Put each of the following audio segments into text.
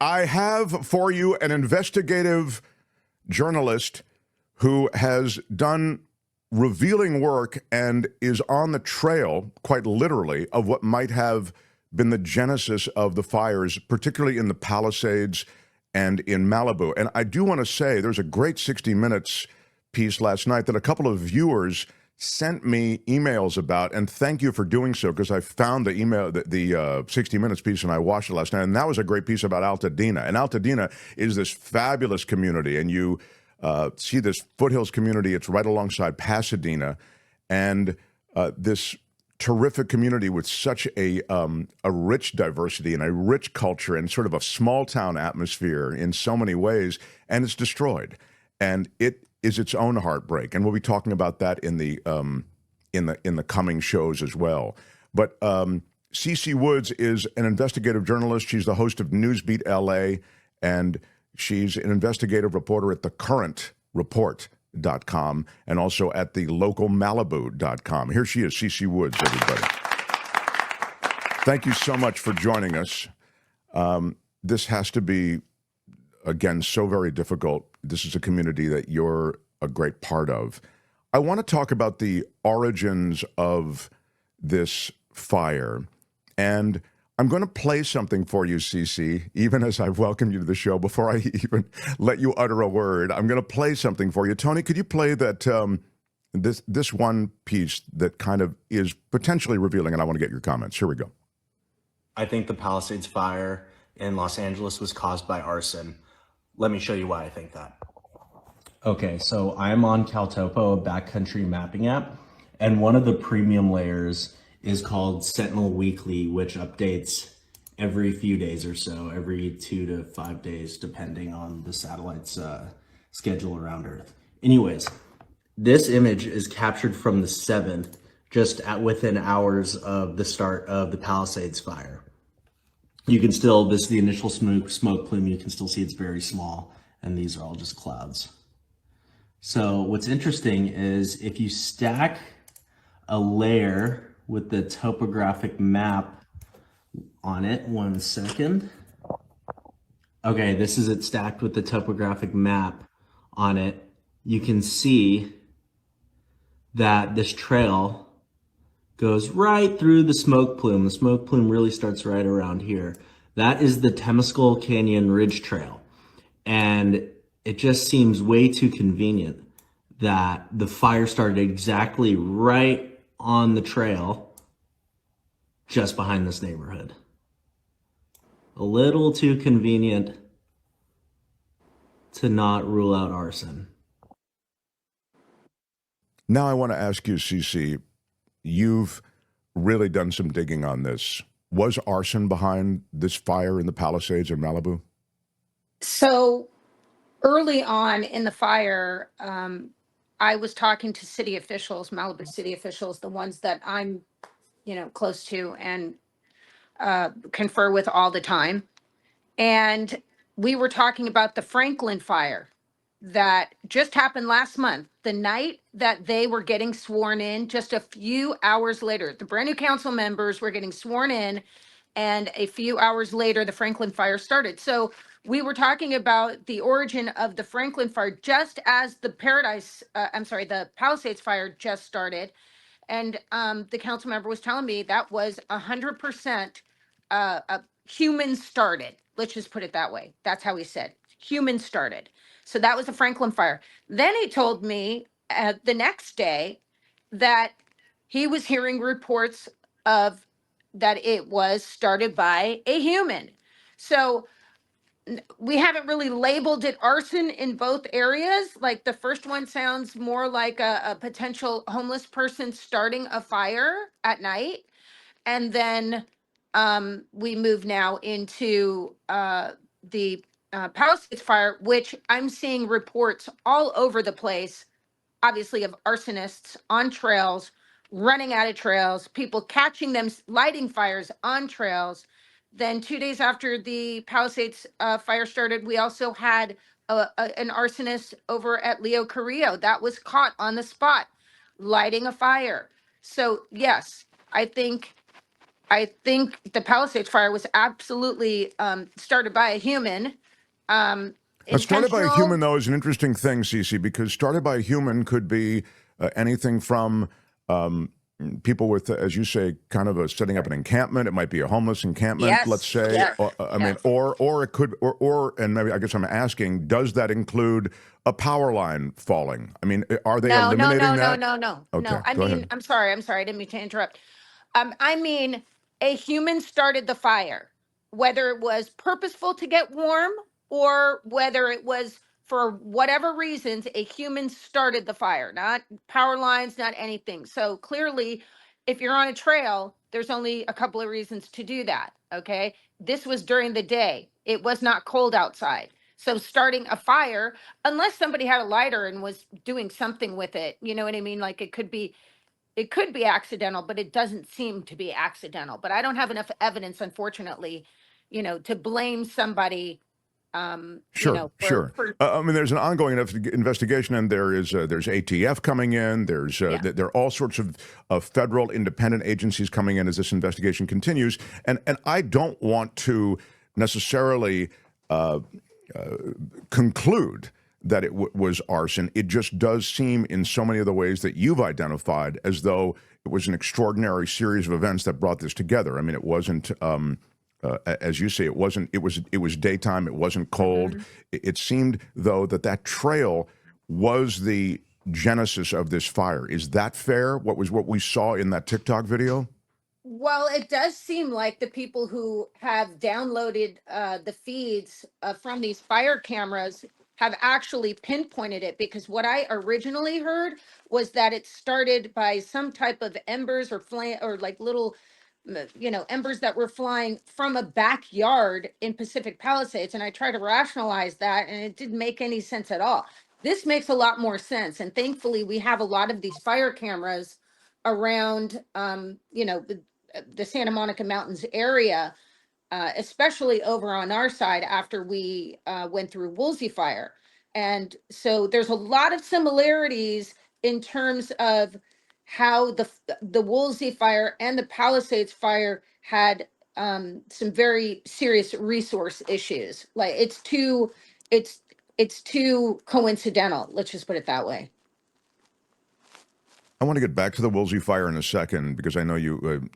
I have for you an investigative journalist who has done revealing work and is on the trail, quite literally, of what might have been the genesis of the fires, particularly in the Palisades and in Malibu. And I do want to say there's a great 60 Minutes piece last night that a couple of viewers sent me emails about, and thank you for doing so, because I found the email, the 60 Minutes piece, and I watched it last night, and that was a great piece about Altadena. And Altadena is this fabulous community, and you see this foothills community. It's right alongside Pasadena, and this terrific community with such a rich diversity and a rich culture and sort of a small town atmosphere in so many ways, and it's destroyed. And it is its own heartbreak, and we'll be talking about that in the coming shows as well. But Cece Woods is an investigative journalist. She's the host of Newsbeat LA, and she's an investigative reporter at thecurrentreport.com and also at the localmalibu.com. Here she is, Cece Woods, everybody. Thank you so much for joining us. This has to be, again, so very difficult. This is a community that you're a great part of. I want to talk about the origins of this fire, and I'm going to play something for you, Cece, even as I've welcomed you to the show. Before I even let you utter a word, I'm going to play something for you. Tony, could you play that this one piece that kind of is potentially revealing, and I want to get your comments. Here we go. I think the Palisades fire in Los Angeles was caused by arson. Let me show you why I think that. Okay, so I'm on Caltopo, a backcountry mapping app, and one of the premium layers is called Sentinel Weekly, which updates every few days or so, every 2 to 5 days, depending on the satellite's schedule around Earth. Anyways, this image is captured from the 7th, just within hours of the start of the Palisades fire. You can still, this is the initial smoke plume, you can still see it's very small, and these are all just clouds. So what's interesting is if you stack a layer with the topographic map on it, 1 second. Okay, this is it stacked with the topographic map on it. You can see that this trail goes right through the smoke plume. The smoke plume really starts right around here. That is the Temescal Canyon Ridge Trail. And it just seems way too convenient that the fire started exactly right on the trail just behind this neighborhood. A little too convenient to not rule out arson. Now I want to ask you, Cece, you've really done some digging on this. Was arson behind this fire in the Palisades in Malibu? So early on in the fire, I was talking to city officials, Malibu city officials, the ones that I'm, close to and confer with all the time. And we were talking about the Franklin fire that just happened last month, the night that they were getting sworn in. Just a few hours later, the brand new council members were getting sworn in, and a few hours later, the Franklin fire started. So we were talking about the origin of the Franklin fire just as the the Palisades fire just started. And the council member was telling me that was 100% human started. Let's just put it that way. That's how he said, human started. So that was the Franklin fire. Then he told me the next day that he was hearing reports of that it was started by a human. So we haven't really labeled it arson in both areas. Like the first one sounds more like a potential homeless person starting a fire at night. And then we move now into the Palisades fire, which I'm seeing reports all over the place, obviously, of arsonists on trails, running out of trails, people catching them, lighting fires on trails. Then 2 days after the Palisades fire started, we also had an arsonist over at Leo Carrillo that was caught on the spot lighting a fire. So yes, I think I think the Palisades fire was absolutely started by a human. Started by a Intentional. human, though, is an interesting thing, Cece, because started by a human could be anything from people with, as you say, kind of setting up an encampment. It might be a homeless encampment, Yes. let's say. Yes. I mean, or it could, and maybe I guess I'm asking, does that include a power line falling? I mean, are they eliminating that? No. Okay, I go mean, ahead. I'm sorry. I didn't mean to interrupt. I mean, a human started the fire, whether it was purposeful to get warm or whether it was for whatever reasons, a human started the fire, not power lines, not anything. So clearly, if you're on a trail, there's only a couple of reasons to do that. Okay. This was during the day, it was not cold outside. So starting a fire, unless somebody had a lighter and was doing something with it, you know what I mean? Like it could be accidental, but it doesn't seem to be accidental. But I don't have enough evidence, unfortunately, to blame somebody. Sure, sure. I mean, there's an ongoing investigation, and there's ATF coming in. There are all sorts of federal independent agencies coming in as this investigation continues. And I don't want to necessarily conclude that it was arson. It just does seem in so many of the ways that you've identified as though it was an extraordinary series of events that brought this together. I mean, it wasn't, as you say, it wasn't. It was daytime. It wasn't cold. Mm-hmm. It seemed, though, that trail was the genesis of this fire. Is that fair? What we saw in that TikTok video? Well, it does seem like the people who have downloaded the feeds from these fire cameras have actually pinpointed it, because what I originally heard was that it started by some type of embers or flame or like little embers that were flying from a backyard in Pacific Palisades. And I tried to rationalize that and it didn't make any sense at all. This makes a lot more sense. And thankfully we have a lot of these fire cameras around the Santa Monica Mountains area, especially over on our side after we went through Woolsey Fire. And so there's a lot of similarities in terms of how the Woolsey Fire and the Palisades Fire had some very serious resource issues. Like it's too coincidental. Let's just put it that way. I want to get back to the Woolsey fire in a second because I know you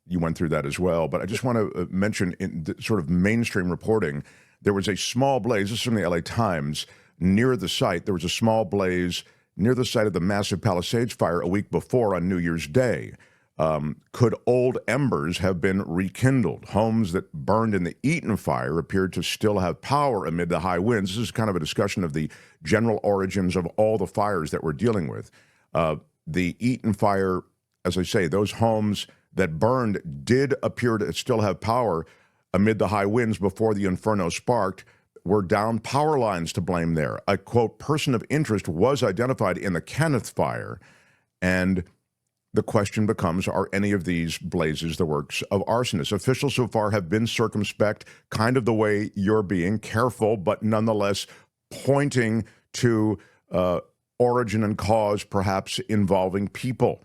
you went through that as well. But I just want to mention in the sort of mainstream reporting, there was a small blaze. This is from the LA Times. Near the site, there was a small blaze near the site of the massive Palisades fire a week before on New Year's Day. Could old embers have been rekindled? Homes that burned in the Eaton fire appeared to still have power amid the high winds. This is kind of a discussion of the general origins of all the fires that we're dealing with. The Eaton fire, as I say, those homes that burned did appear to still have power amid the high winds before the inferno sparked. Were down power lines to blame there. A, quote, person of interest was identified in the Kenneth fire. And the question becomes, are any of these blazes the works of arsonists? Officials so far have been circumspect, kind of the way you're being, careful, but nonetheless pointing to origin and cause perhaps involving people.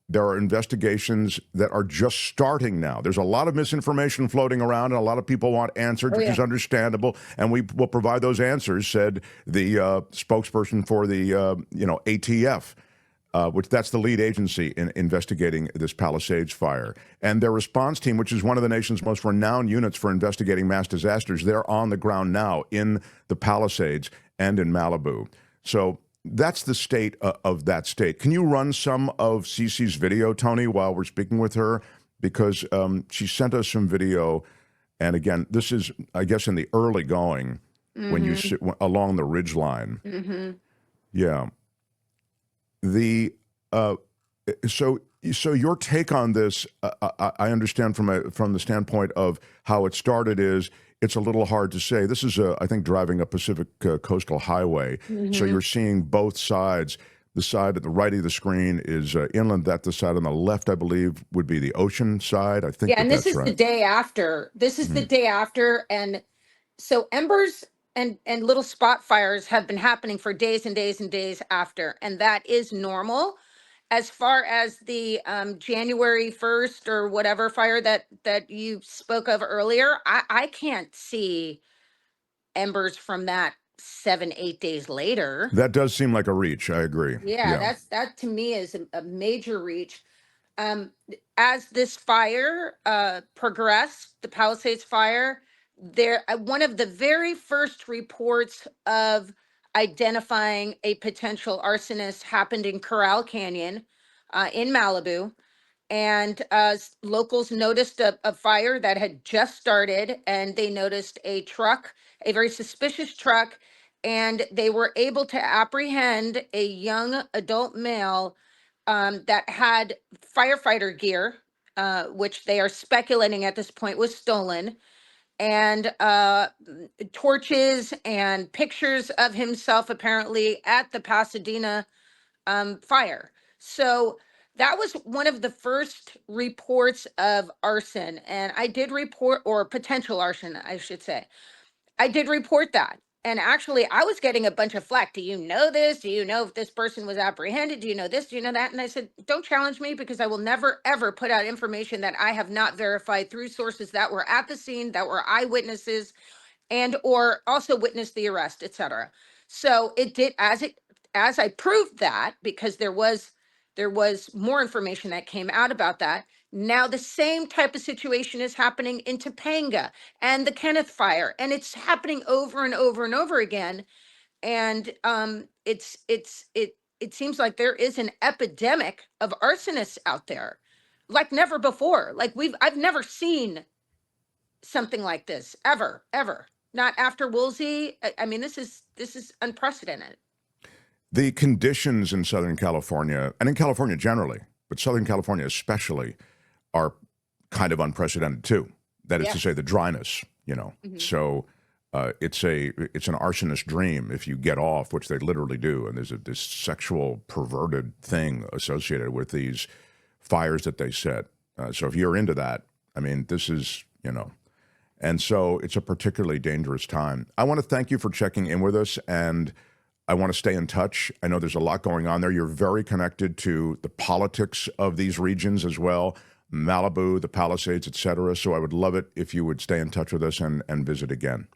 There are investigations that are just starting now. There's a lot of misinformation floating around, and a lot of people want answers, which is understandable, and we will provide those answers, said the spokesperson for the ATF, which that's the lead agency in investigating this Palisades fire. And their response team, which is one of the nation's most renowned units for investigating mass disasters, they're on the ground now in the Palisades and in Malibu. So that's the state of that state. Can you run some of Cece's video, Tony, while we're speaking with her? Because she sent us some video. And again, this is, I guess, in the early going when you sit along the ridge line. Yeah. So your take on this, I understand from the standpoint of how it started is, it's a little hard to say. This is, I think, driving a Pacific coastal highway. So you're seeing both sides. The side at the right of the screen is inland. That the side on the left, I believe, would be the ocean side. I think. Yeah, and this is the day after. This is the day after, and so embers and little spot fires have been happening for days and days and days after, and that is normal. as far as the January 1st or whatever fire that you spoke of earlier, I can't see embers from that 7, 8 days later. That does seem like a reach. I agree. Yeah, that to me is a major reach. As this fire progressed, the Palisades fire, there one of the very first reports of identifying a potential arsonist happened in Corral Canyon in Malibu. And locals noticed a fire that had just started, and they noticed a truck, a very suspicious truck, and they were able to apprehend a young adult male that had firefighter gear, which they are speculating at this point was stolen, and torches and pictures of himself apparently at the Pasadena fire. So that was one of the first reports of arson. And I did report, or potential arson, I should say. I did report that. And actually, I was getting a bunch of flack. Do you know this? Do you know if this person was apprehended? Do you know this? Do you know that? And I said, don't challenge me, because I will never, ever put out information that I have not verified through sources that were at the scene, that were eyewitnesses, and or also witnessed the arrest, etc. So it did, as I proved that, because there was more information that came out about that. Now the same type of situation is happening in Topanga and the Kenneth fire, and it's happening over and over and over again. And it seems like there is an epidemic of arsonists out there, like never before. Like I've never seen something like this ever. Not after Woolsey. I mean, this is unprecedented. The conditions in Southern California, and in California generally, but Southern California especially, are kind of unprecedented too. That is to say, the dryness, you know. Mhm. So it's an arsonist dream if you get off, which they literally do. And there's this sexual perverted thing associated with these fires that they set. So if you're into that, I mean, this is, you know. And so it's a particularly dangerous time. I want to thank you for checking in with us, and I want to stay in touch. I know there's a lot going on there. You're very connected to the politics of these regions as well, Malibu, the Palisades, et cetera. So I would love it if you would stay in touch with us and visit again.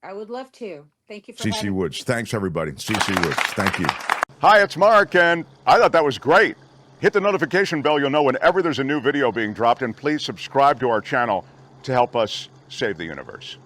I would love to. Thank you for Cece having me. Woods. Thanks, everybody. Cece Woods. Thank you. Hi, it's Mark, and I thought that was great. Hit the notification bell. You'll know whenever there's a new video being dropped, and please subscribe to our channel to help us save the universe.